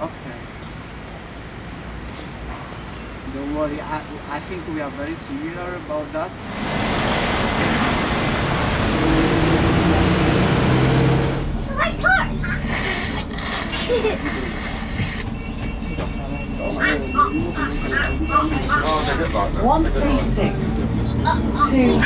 Okay. Don't worry, I think we are very similar about that. My car! 136. 2.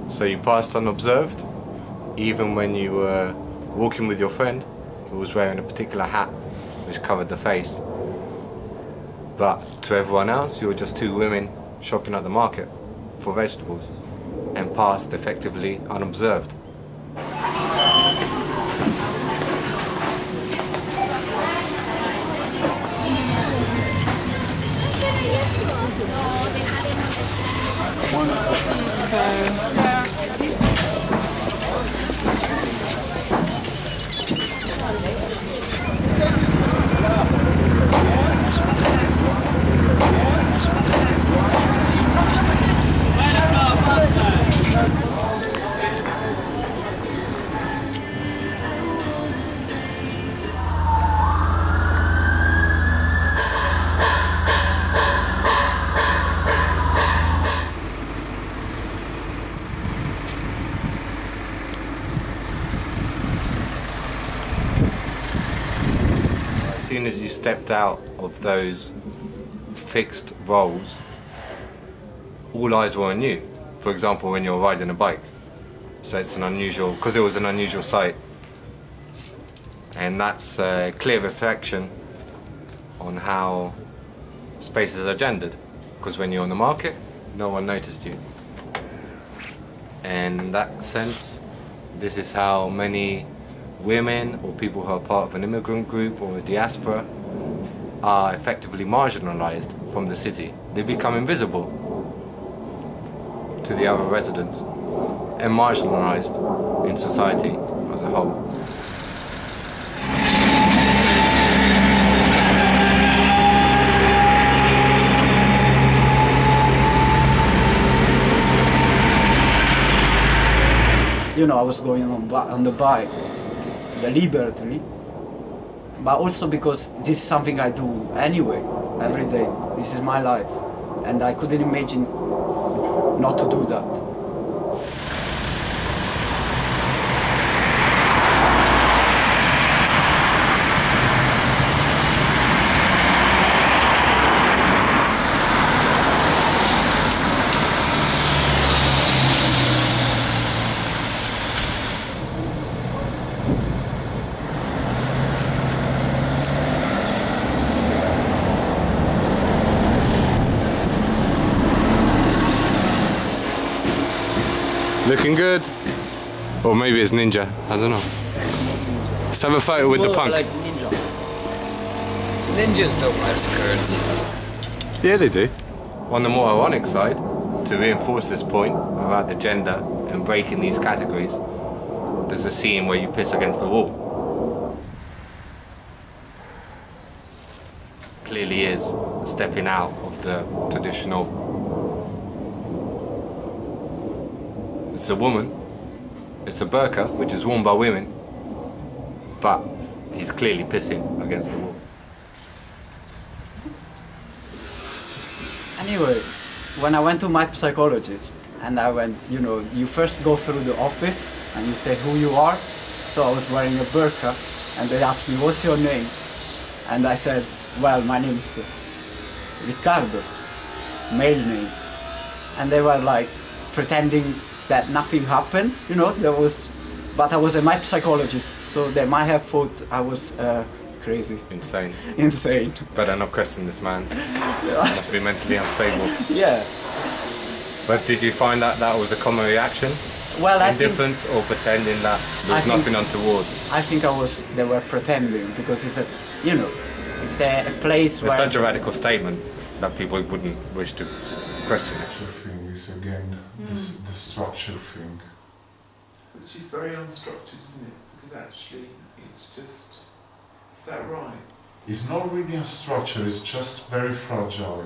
So you passed unobserved, even when you were walking with your friend who was wearing a particular hat which covered the face. But to everyone else, you were just two women shopping at the market for vegetables and passed effectively unobserved. As soon as you stepped out of those fixed roles, all eyes were on you. For example, when you're riding a bike. So it's an unusual, because it was an unusual sight. And that's a clear reflection on how spaces are gendered. Because when you're on the market, no one noticed you. And in that sense, this is how many women or people who are part of an immigrant group or a diaspora are effectively marginalized from the city. They become invisible to the other residents and marginalized in society as a whole. You know, I was going on the bike deliberately, but also because this is something I do anyway, every day. This is my life, and I couldn't imagine not to do that. Looking good? Or maybe it's ninja, I don't know. Let's have a photo with the punk. Like ninja. Ninjas don't wear skirts. Yeah, they do. On the more ironic side, to reinforce this point about the gender and breaking these categories, there's a scene where you piss against the wall. Clearly is stepping out of the traditional. It's a woman, it's a burqa, which is worn by women, but he's clearly pissing against the wall. Anyway, when I went to my psychologist, and I went, you know, you first go through the office and you say who you are. So I was wearing a burqa, and they asked me, what's your name? And I said, well, my name is Ricardo, male name. And they were like pretending that nothing happened, you know, there was but I was a my psychologist, so they might have thought I was crazy. Insane. Insane. Better not question this man. Must be mentally unstable. Yeah. But did you find that that was a common reaction? Well, I think, Indifference or pretending that there was nothing untoward? I think they were pretending, because it's a, you know, it's a place where... It's such a radical statement that people wouldn't wish to question it. The thing is again the structure thing. Which is very unstructured, isn't it? Because actually it's just... Is that right? It's not really a structure, it's just very fragile.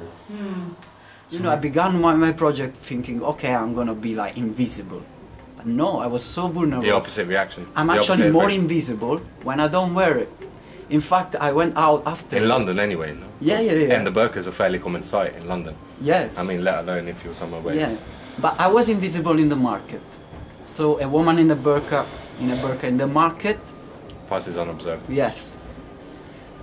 You know, I began my project thinking, okay, I'm gonna be like invisible. But no, I was so vulnerable. The opposite reaction. I'm actually more invisible when I don't wear it. In fact, I went out after. In London anyway, no? Yeah. And the burqa is a fairly common sight in London. Yes. I mean, let alone if you're somewhere where Yeah. it's... But I was invisible in the market. So a woman in a burqa in the market. Passes unobserved. Yes.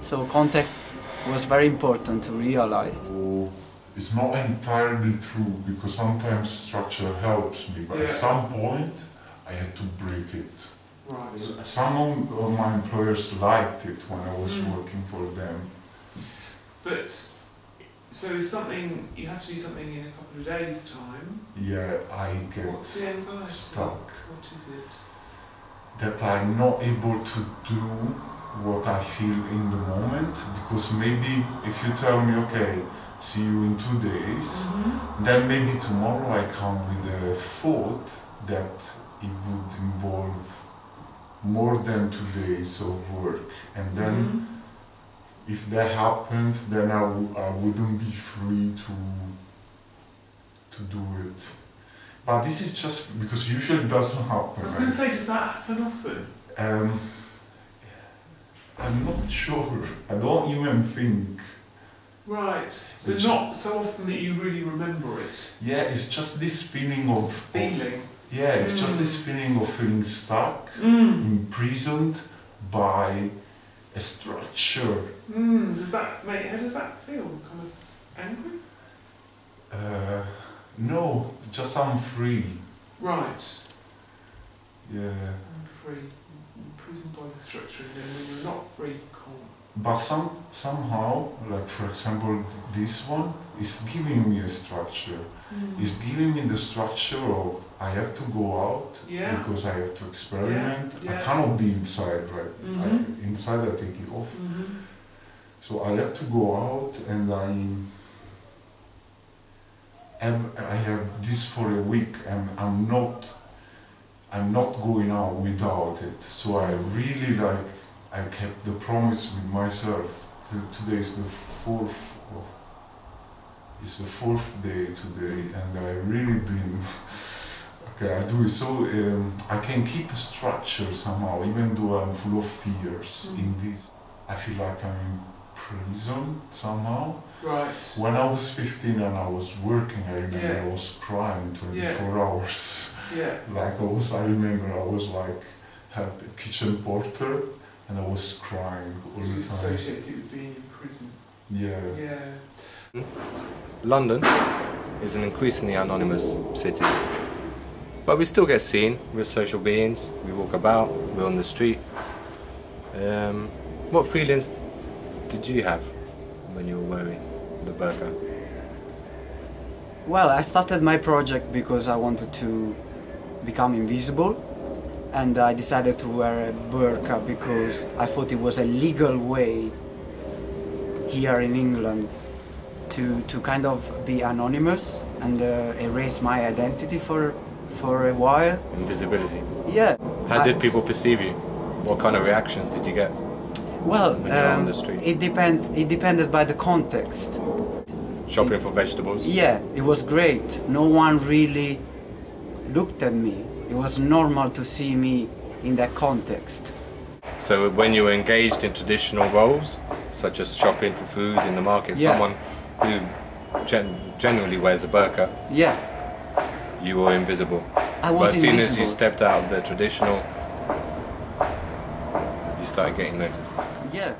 So context was very important to realize. So it's not entirely true, because sometimes structure helps me, but at some point I had to break it. Right. Some of my employers liked it when I was working for them. But, so if something, you have to do something in a couple of days' time, Yeah, I get what's the anxiety? stuck. What is it? That I'm not able to do what I feel in the moment, because maybe if you tell me, okay, see you in 2 days, then maybe tomorrow I come with a thought that it would involve more than 2 days of work, and then if that happens, then I wouldn't be free to do it. But this is just because usually it doesn't happen. I was going to say, does that happen often? I'm not sure. I don't even think. Right. So not so often that you really remember it. Yeah, it's just this feeling of... Feeling. Yeah, it's just this feeling of feeling stuck, imprisoned by a structure. Does that make, how does that feel? Kind of angry? No, just I'm free. Right. Yeah. I'm free. Imprisoned by the structure, and then when you're not free, you can't. But somehow, like for example, this one is giving me a structure. It's giving me the structure of I have to go out because I have to experiment. I cannot be inside, like inside I take it off. So I have to go out, and I have this for a week, and I'm not going out without it. So I really I kept the promise with myself. Today is the fourth. It's the fourth day today, and I really been. Okay, I do it so I can keep a structure somehow, even though I'm full of fears. In this, I feel like I'm in prison somehow. Right. When I was 15 and I was working, I remember I was crying 24 hours. Yeah. Like I remember I was like a kitchen porter, and I was crying all the time. Associated with being in prison. Yeah. Yeah. London is an increasingly anonymous city. But we still get seen. We're social beings. We walk about. We're on the street. What feelings did you have when you were wearing the burqa? Well, I started my project because I wanted to become invisible, and I decided to wear a burqa because I thought it was a legal way here in England to kind of be anonymous and erase my identity for a while. Invisibility. Yeah. How did people perceive you? What kind of reactions did you get? Well, when you were on the street? It depended by the context. Shopping for vegetables? Yeah, it was great. No one really looked at me. It was normal to see me in that context. So when you were engaged in traditional roles, such as shopping for food in the market, someone who generally wears a burqa, you were invisible. I was but as soon invisible. as you stepped out of the traditional, you started getting noticed. Yeah.